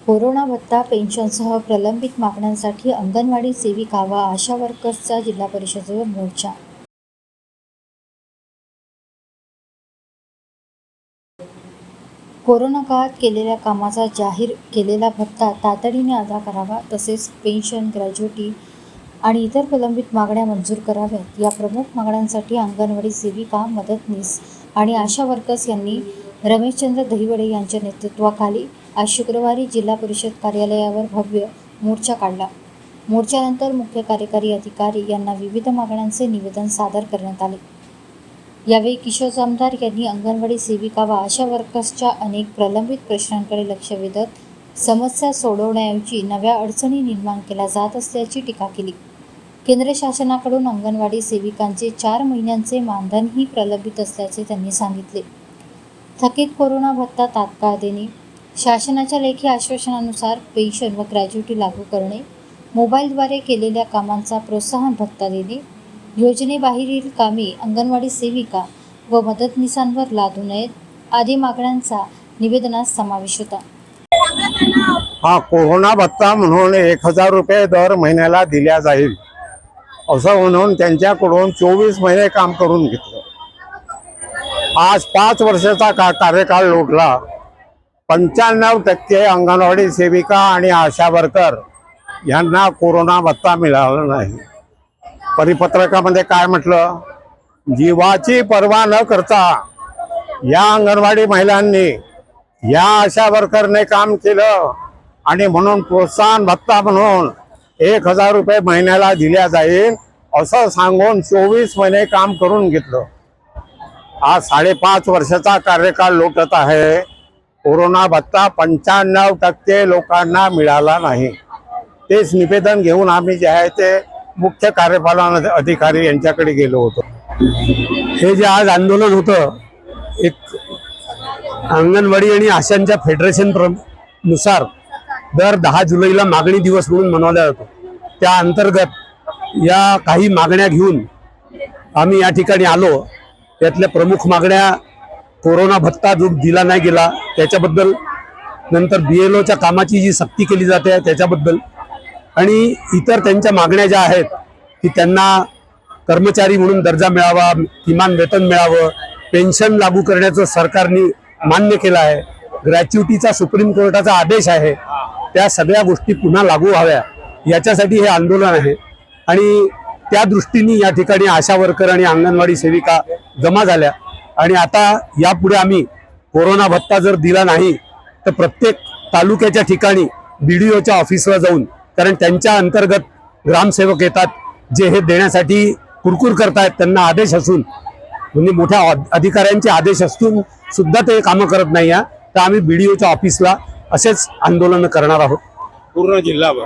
Corona भत्ता, पेन्शनसह प्रलंबित मागण्यांसाठी अंगणवाडी सेविका व आशा वर्कर्सचा जिल्हा परिषदेवर मोर्चा. कोरोना काळात केलेल्या कामाचा जाहीर केलेला भत्ता तातडीने अदा करावा, तसेच पेन्शन, ग्रॅज्युटी आणि इतर प्रलंबित मागण्या मंजूर कराव्यात. या प्रमुख मागण्यांसाठी अंगणवाडी सेविका, मदतनीस आणि आशा वर्कर्स यांनी रमेशचंद्र दहिवडे यांच्या नेतृत्वाखाली आज शुक्रवारी जिल्हा परिषद कार्यालयावर भव्य मोर्चा काढला. मोर्चानंतर मुख्य कार्यकारी अधिकारी यांना विविध मागण्यांचे निवेदन सादर करण्यात आले. यावेळी किशोर जामदार यांनी अंगणवाडी सेविका व आशा वर्कर्सच्या अनेक प्रलंबित प्रश्नांकडे लक्ष वेधत समस्या सोडवण्याऐवजी नव्या अडचणी निर्माण केल्या जात असल्याची टीका केली. केंद्र शासनाकडून अंगणवाडी सेविकांचे 4 महिन्यांचे मानधनही प्रलंबित असल्याचे त्यांनी सांगितले. थकीत कोरोना भत्ता तात्काळ देणे, शासनाच्या लेखी आश्वासनानुसार पेन्शन व ग्रॅज्युटी लागू करणे, मोबाईलद्वारे केलेल्या कामांचा प्रोत्साहन भत्ता देणे, योजनेबाहेरील कामे अंगणवाडी सेविका व मदतनीसांवर लादू नयेत आदी मागण्यांचा निवेदनात समावेश होता. कोरोना भत्ता म्हणून 1000 रुपये दर महिन्याला दिल्या जाईल असं म्हणून त्यांच्याकडून 24 महिने काम करून घेतलं. आज 5 वर्षाचा कार्यकाळ लोटला. 95% अंगणवाडी सेविका आणि आशा वर्कर यांना कोरोना भत्ता मिळाला नाही. परिपत्रकामध्ये काय म्हटलं, जीवाची पर्वा न करता या अंगणवाडी महिलांनी, या आशा वर्करने काम केलं आणि म्हणून प्रोत्साहन भत्ता म्हणून 1000 रुपये महिन्याला दिल्या जाईल असं सांगून 24 महिने काम करून घेतलं. आज 5.5 वर्षाचा कार्यकाळ लोटत आहे. कोरोना भत्ता 95% लोकांना मिळाला नाही. तेच निवेदन घेऊन आम्ही जे आहे ते मुख्य कार्यपालन अधिकारी यांच्याकडे गेलो होतो. हे जे आज आंदोलन होतं, एक अंगणवाडी आणि आशांच्या फेडरेशन नुसार दर 10 जुलैला मागणी दिवस म्हणून मनवला जातो. त्या अंतर्गत या काही मागण्या घेऊन आम्ही या ठिकाणी आलो. त्यातल्या प्रमुख मागण्या कोरोना भत्ता जो दिला नाही गेला त्याच्याबद्दल, नंतर BLOच्या कामाची जी सक्ती केली जाते त्याच्याबद्दल, आणि इतर त्यांच्या मागण्या ज्या आहेत की त्यांना कर्मचारी म्हणून दर्जा मिळावा, किमान वेतन मिळावं, पेन्शन लागू करण्याचं सरकारने मान्य केलं आहे, ग्रॅच्युटीचा सुप्रीम कोर्टाचा आदेश आहे, त्या सगळ्या गोष्टी पुन्हा लागू व्हाव्या याच्यासाठी हे आंदोलन आहे. आणि त्या दृष्टीने या ठिकाणी आशा वर्कर आणि अंगणवाडी सेविका जमा झाल्या. आणि आता यापुढे आम्ही कोरोना भत्ता जर दिला नाही तर प्रत्येक तालुक्याच्या ठिकाणी BDOच्या ऑफिसला जाऊन, कारण त्यांच्या अंतर्गत ग्रामसेवक येतात जे हे देण्यासाठी कुरकुर करतायत, त्यांना आदेश असून म्हणजे मोठ्या अधिकाऱ्यांचे आदेश असून सुद्धा ते कामं करत नाही. तर आम्ही BDOच्या ऑफिसला असेच आंदोलन करणार आहोत. पूर्ण जिल्हाभर